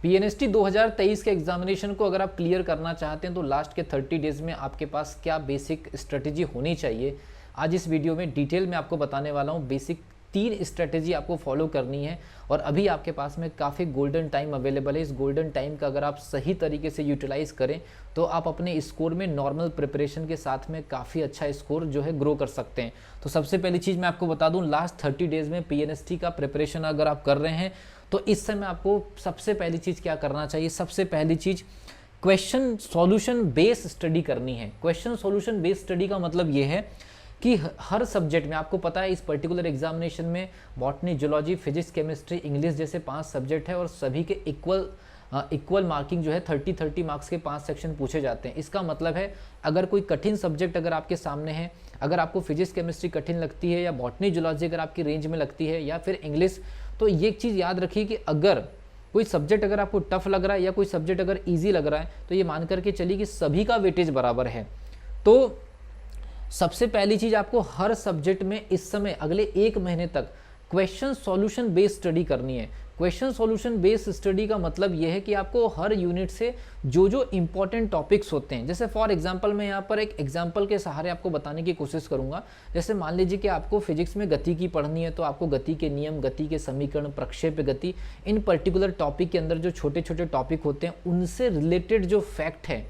PNST 2023 के examination को अगर आप क्लियर करना चाहते हैं तो लास्ट के 30 डेज में आपके पास क्या बेसिक स्ट्रेटेजी होनी चाहिए, आज इस वीडियो में डिटेल में आपको बताने वाला हूँ। बेसिक 3 स्ट्रेटेजी आपको फॉलो करनी है और अभी आपके पास में काफ़ी गोल्डन टाइम अवेलेबल है। इस गोल्डन टाइम का अगर आप सही तरीके से यूटिलाइज करें तो आप अपने स्कोर में नॉर्मल प्रिपरेशन के साथ में काफ़ी अच्छा स्कोर जो है ग्रो कर सकते हैं। तो सबसे पहली चीज़ मैं आपको बता दूं, लास्ट 30 डेज में पीएनएसटी का प्रिपरेशन अगर आप कर रहे हैं तो इस समय आपको सबसे पहली चीज़ क्या करना चाहिए। सबसे पहली चीज़ क्वेश्चन सॉल्यूशन बेस स्टडी करनी है। क्वेश्चन सॉल्यूशन बेस स्टडी का मतलब ये है कि हर सब्जेक्ट में, आपको पता है इस पर्टिकुलर एग्जामिनेशन में botany, zoology, physics, chemistry, English जैसे 5 सब्जेक्ट है और सभी के इक्वल मार्किंग जो है 30 मार्क्स के 5 सेक्शन पूछे जाते हैं। इसका मतलब है अगर कोई कठिन सब्जेक्ट अगर आपके सामने है, अगर आपको फिजिक्स केमिस्ट्री कठिन लगती है या बॉटनी जूलॉजी अगर आपकी रेंज में लगती है या फिर इंग्लिश, तो ये एक चीज़ याद रखिए कि अगर कोई सब्जेक्ट अगर आपको टफ लग रहा है या कोई सब्जेक्ट अगर ईजी लग रहा है तो ये मान करके चलिए कि सभी का वेटेज बराबर है। तो सबसे पहली चीज आपको हर सब्जेक्ट में इस समय अगले 1 महीने तक क्वेश्चन सॉल्यूशन बेस्ड स्टडी करनी है। क्वेश्चन सॉल्यूशन बेस्ड स्टडी का मतलब यह है कि आपको हर यूनिट से जो जो इंपॉर्टेंट टॉपिक्स होते हैं, जैसे फॉर एग्जांपल मैं यहाँ पर एक एग्जांपल के सहारे आपको बताने की कोशिश करूंगा। जैसे मान लीजिए कि आपको फिजिक्स में गति की पढ़नी है तो आपको गति के नियम, गति के समीकरण, प्रक्षेप्य गति, इन पर्टिकुलर टॉपिक के अंदर जो छोटे छोटे टॉपिक होते हैं उनसे रिलेटेड जो फैक्ट है,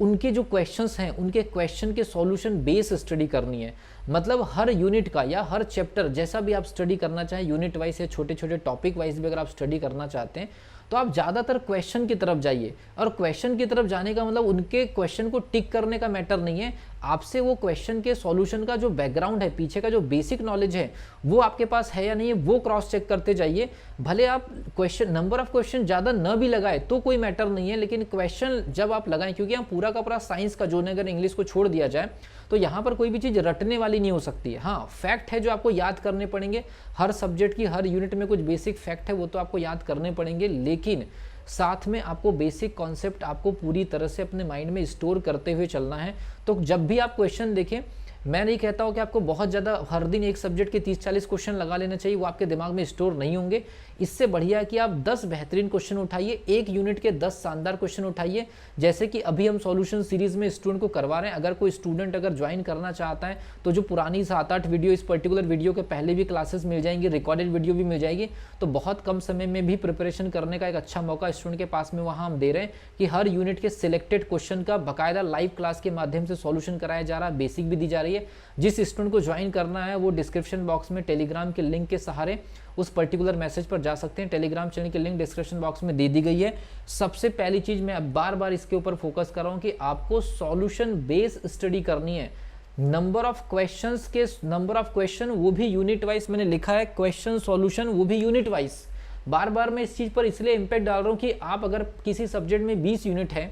उनके जो क्वेश्चंस हैं, उनके क्वेश्चन के सॉल्यूशन बेस स्टडी करनी है। मतलब हर यूनिट का या हर चैप्टर जैसा भी आप स्टडी करना चाहें, यूनिट वाइज या छोटे छोटे टॉपिक वाइज भी अगर आप स्टडी करना चाहते हैं तो आप ज़्यादातर क्वेश्चन की तरफ जाइए। और क्वेश्चन की तरफ जाने का मतलब उनके क्वेश्चन को टिक करने का मैटर नहीं है, आपसे वो क्वेश्चन के सॉल्यूशन का जो बैकग्राउंड है, पीछे का जो बेसिक नॉलेज है वो आपके पास है या नहीं है, वो क्रॉस चेक करते जाइए। भले आप क्वेश्चन नंबर ऑफ क्वेश्चन ज़्यादा न भी लगाए तो कोई मैटर नहीं है, लेकिन क्वेश्चन जब आप लगाएं, क्योंकि यहाँ पूरा का पूरा साइंस का जो अगर इंग्लिश को छोड़ दिया जाए तो यहाँ पर कोई भी चीज़ रटने वाली नहीं हो सकती है। हाँ, फैक्ट है जो आपको याद करने पड़ेंगे, हर सब्जेक्ट की हर यूनिट में कुछ बेसिक फैक्ट है वो तो आपको याद करने पड़ेंगे, लेकिन साथ में आपको बेसिक कॉन्सेप्ट आपको पूरी तरह से अपने माइंड में स्टोर करते हुए चलना है। तो जब भी आप क्वेश्चन देखें, मैं नहीं कहता हूँ कि आपको बहुत ज़्यादा हर दिन एक सब्जेक्ट के 30-40 क्वेश्चन लगा लेना चाहिए, वो आपके दिमाग में स्टोर नहीं होंगे। इससे बढ़िया है कि आप 10 बेहतरीन क्वेश्चन उठाइए, एक यूनिट के 10 शानदार क्वेश्चन उठाइए, जैसे कि अभी हम सॉल्यूशन सीरीज में स्टूडेंट को करवा रहे हैं। अगर कोई स्टूडेंट अगर ज्वाइन करना चाहता है तो जो पुरानी 7-8 वीडियो, इस पर्टिकुलर वीडियो के पहले भी क्लासेस मिल जाएंगी, रिकॉर्डेड वीडियो भी मिल जाएगी। तो बहुत कम समय में भी प्रिपरेशन करने का एक अच्छा मौका स्टूडेंट के पास में वहाँ हम दे रहे हैं कि हर यूनिट के सिलेक्टेड क्वेश्चन का बाकायदा लाइव क्लास के माध्यम से सॉल्यूशन कराया जा रहा है, बेसिक भी दी जा रही है। जिस स्टूडेंट को ज्वाइन करना है वो डिस्क्रिप्शन बॉक्स में टेलीग्राम के लिंक के सहारे उस पर्टिकुलर मैसेज पर जा सकते हैं। टेलीग्राम चैनल की लिंक डिस्क्रिप्शन बॉक्स में दे दी गई है। सबसे पहली चीज मैं बार बार इसके ऊपर फोकस कर रहा हूं कि आपको सॉल्यूशन बेस्ड स्टडी करनी है। नंबर ऑफ क्वेश्चन वो भी यूनिट वाइज मैंने लिखा है, क्वेश्चन सॉल्यूशन वो भी यूनिट वाइज। बार बार मैं इस चीज पर इसलिए इंपैक्ट डाल रहा हूं कि आप अगर किसी सब्जेक्ट में 20 यूनिट है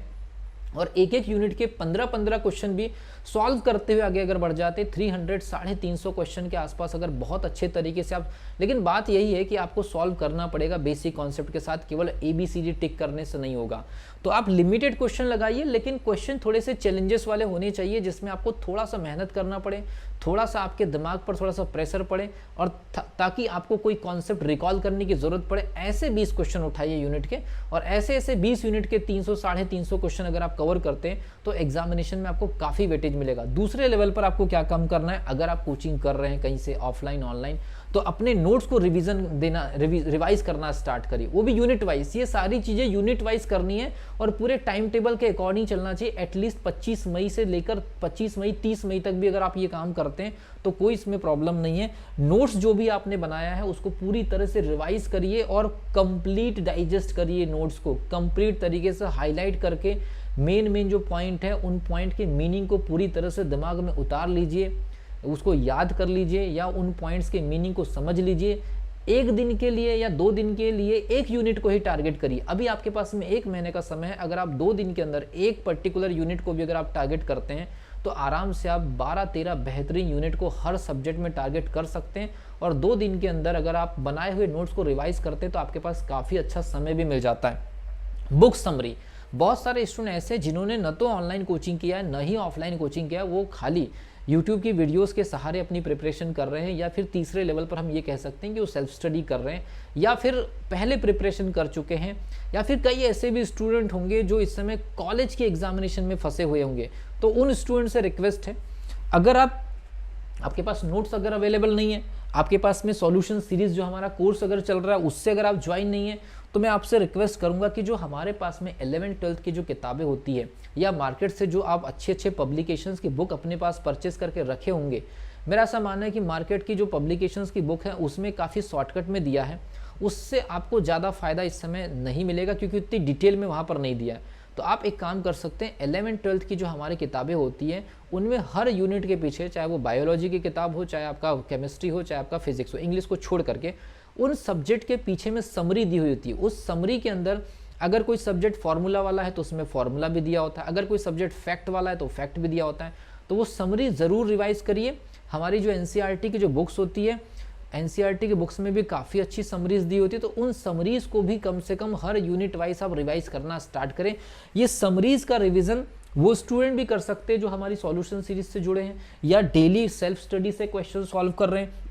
और एक एक यूनिट के 15-15 क्वेश्चन भी सॉल्व करते हुए आगे अगर बढ़ जाते, 300-350 क्वेश्चन के आसपास अगर बहुत अच्छे तरीके से आप, लेकिन बात यही है कि आपको सॉल्व करना पड़ेगा बेसिक कॉन्सेप्ट के साथ, केवल ABCD टिक करने से नहीं होगा। तो आप लिमिटेड क्वेश्चन लगाइए, लेकिन क्वेश्चन थोड़े से चैलेंजेस वाले होने चाहिए, जिसमें आपको थोड़ा सा मेहनत करना पड़े, थोड़ा सा आपके दिमाग पर थोड़ा सा प्रेशर पड़े और ताकि आपको कोई कॉन्सेप्ट रिकॉल करने की जरूरत पड़े। ऐसे 20 क्वेश्चन उठाइए यूनिट के, और ऐसे 20 यूनिट के 300-350 क्वेश्चन अगर आप कवर करते हैं तो एग्जामिनेशन में आपको काफी वेटेज मिलेगा। दूसरे लेवल पर आपको क्या काम करना है, अगर आप कोचिंग कर रहे हैं कहीं से ऑफलाइन ऑनलाइन, तो अपने नोट्स को रिवीजन देना, रिवाइज करना स्टार्ट करिए, वो भी यूनिट वाइज। ये सारी चीजें यूनिट वाइज करनी है और पूरे टाइम टेबल के अकॉर्डिंग चलना चाहिए। एटलीस्ट 25 मई से लेकर 25 मई 30 मई तक भी अगर आप ये काम करते हैं तो कोई इसमें प्रॉब्लम नहीं है। नोट्स जो भी आपने बनाया है उसको पूरी तरह से रिवाइज करिए और कंप्लीट डाइजेस्ट करिए, नोट्स को कंप्लीट तरीके से हाईलाइट करके मेन जो पॉइंट है उन पॉइंट के मीनिंग को पूरी तरह से दिमाग में उतार लीजिए, उसको याद कर लीजिए या उन पॉइंट्स के मीनिंग को समझ लीजिए। 1 दिन के लिए या 2 दिन के लिए एक यूनिट को ही टारगेट करिए। अभी आपके पास में 1 महीने का समय है, अगर आप 2 दिन के अंदर एक पर्टिकुलर यूनिट को भी अगर आप टारगेट करते हैं तो आराम से आप 12-13 बेहतरीन यूनिट को हर सब्जेक्ट में टारगेट कर सकते हैं। और 2 दिन के अंदर अगर आप बनाए हुए नोट्स को रिवाइज करते हैं तो आपके पास काफ़ी अच्छा समय भी मिल जाता है। बुक समरी, बहुत सारे स्टूडेंट ऐसे जिन्होंने न तो ऑनलाइन कोचिंग किया है न ही ऑफलाइन कोचिंग किया है, वो खाली यूट्यूब की वीडियोस के सहारे अपनी प्रिपरेशन कर रहे हैं, या फिर तीसरे लेवल पर हम ये कह सकते हैं कि वो सेल्फ स्टडी कर रहे हैं, या फिर पहले प्रिपरेशन कर चुके हैं, या फिर कई ऐसे भी स्टूडेंट होंगे जो इस समय कॉलेज के एग्जामिनेशन में फंसे हुए होंगे। तो उन स्टूडेंट से रिक्वेस्ट है, अगर आपके पास नोट्स अगर अवेलेबल नहीं है, आपके पास में सॉल्यूशन सीरीज जो हमारा कोर्स अगर चल रहा है उससे अगर आप ज्वाइन नहीं है, तो मैं आपसे रिक्वेस्ट करूंगा कि जो हमारे पास में 11th-12th की जो किताबें होती है, या मार्केट से जो आप अच्छे पब्लिकेशंस की बुक अपने पास परचेस करके रखे होंगे, मेरा ऐसा मानना है कि मार्केट की जो पब्लिकेशंस की बुक है उसमें काफ़ी शॉर्टकट में दिया है, उससे आपको ज़्यादा फायदा इस समय नहीं मिलेगा, क्योंकि इतनी डिटेल में वहाँ पर नहीं दिया है। तो आप एक काम कर सकते हैं, 11th-12th की जो हमारी किताबें होती हैं उनमें हर यूनिट के पीछे, चाहे वो बायोलॉजी की किताब हो, चाहे आपका केमिस्ट्री हो, चाहे आपका फिजिक्स हो, इंग्लिश को छोड़ करके उन सब्जेक्ट के पीछे में समरी दी हुई होती है। उस समरी के अंदर अगर कोई सब्जेक्ट फार्मूला वाला है तो उसमें फार्मूला भी दिया होता है, अगर कोई सब्जेक्ट फैक्ट वाला है तो फैक्ट भी दिया होता है। तो वो समरी ज़रूर रिवाइज करिए। हमारी जो एनसीईआरटी की जो बुक्स होती है, एनसीईआरटी की बुक्स में भी काफ़ी अच्छी समरीज दी होती है, तो उन समरीज को भी कम से कम हर यूनिट वाइज आप रिवाइज करना स्टार्ट करें। ये समरीज का रिवीजन वो स्टूडेंट भी कर सकते हैं जो हमारी सॉल्यूशन सीरीज से जुड़े हैं, या डेली सेल्फ स्टडी से क्वेश्चन सॉल्व कर रहे हैं,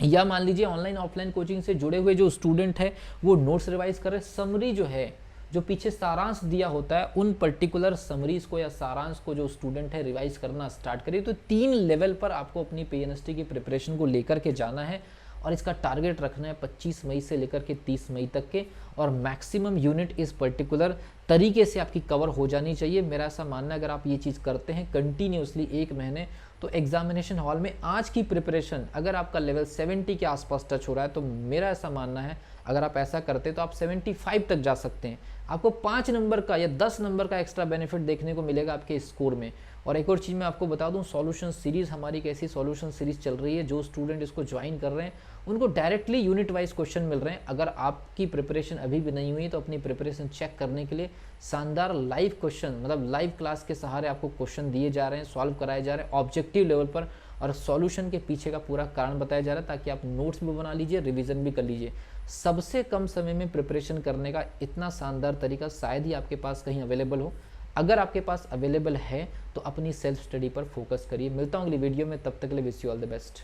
या मान लीजिए ऑनलाइन ऑफलाइन कोचिंग से जुड़े हुए जो स्टूडेंट है वो नोट्स रिवाइज कर रहे हैं। समरी जो है, जो पीछे सारांश दिया होता है, उन पर्टिकुलर समरीज को या सारांश को जो स्टूडेंट है रिवाइज करना स्टार्ट करिए। तो 3 लेवल पर आपको अपनी पीएनएसटी की प्रिपरेशन को लेकर के जाना है, और इसका टारगेट रखना है 25 मई से लेकर के 30 मई तक के, और मैक्सिमम यूनिट इस पर्टिकुलर तरीके से आपकी कवर हो जानी चाहिए। मेरा ऐसा मानना है अगर आप ये चीज़ करते हैं कंटिन्यूसली 1 महीने, तो एग्जामिनेशन हॉल में आज की प्रिपरेशन अगर आपका लेवल 70 के आसपास टच हो रहा है, तो मेरा ऐसा मानना है अगर आप ऐसा करते तो आप 75 तक जा सकते हैं। आपको 5 नंबर का या 10 नंबर का एक्स्ट्रा बेनिफिट देखने को मिलेगा आपके स्कोर में। और एक और चीज़ मैं आपको बता दूं, सॉल्यूशन सीरीज़ हमारी एक ऐसी सॉल्यूशन सीरीज़ चल रही है, जो स्टूडेंट इसको ज्वाइन कर रहे हैं उनको डायरेक्टली यूनिट वाइज क्वेश्चन मिल रहे हैं। अगर आपकी प्रिपरेशन अभी भी नहीं हुई तो अपनी प्रिपरेशन चेक करने के लिए शानदार लाइव क्वेश्चन, मतलब लाइव क्लास के सहारे आपको क्वेश्चन दिए जा रहे हैं, सॉल्व कराए जा रहे हैं ऑब्जेक्टिव लेवल पर, और सॉल्यूशन के पीछे का पूरा कारण बताया जा रहा है, ताकि आप नोट्स भी बना लीजिए, रिवीजन भी कर लीजिए। सबसे कम समय में प्रिपरेशन करने का इतना शानदार तरीका शायद ही आपके पास कहीं अवेलेबल हो। अगर आपके पास अवेलेबल है तो अपनी सेल्फ स्टडी पर फोकस करिए। मिलता हूँ अगली वीडियो में, तब तक के लिए wish you all the best.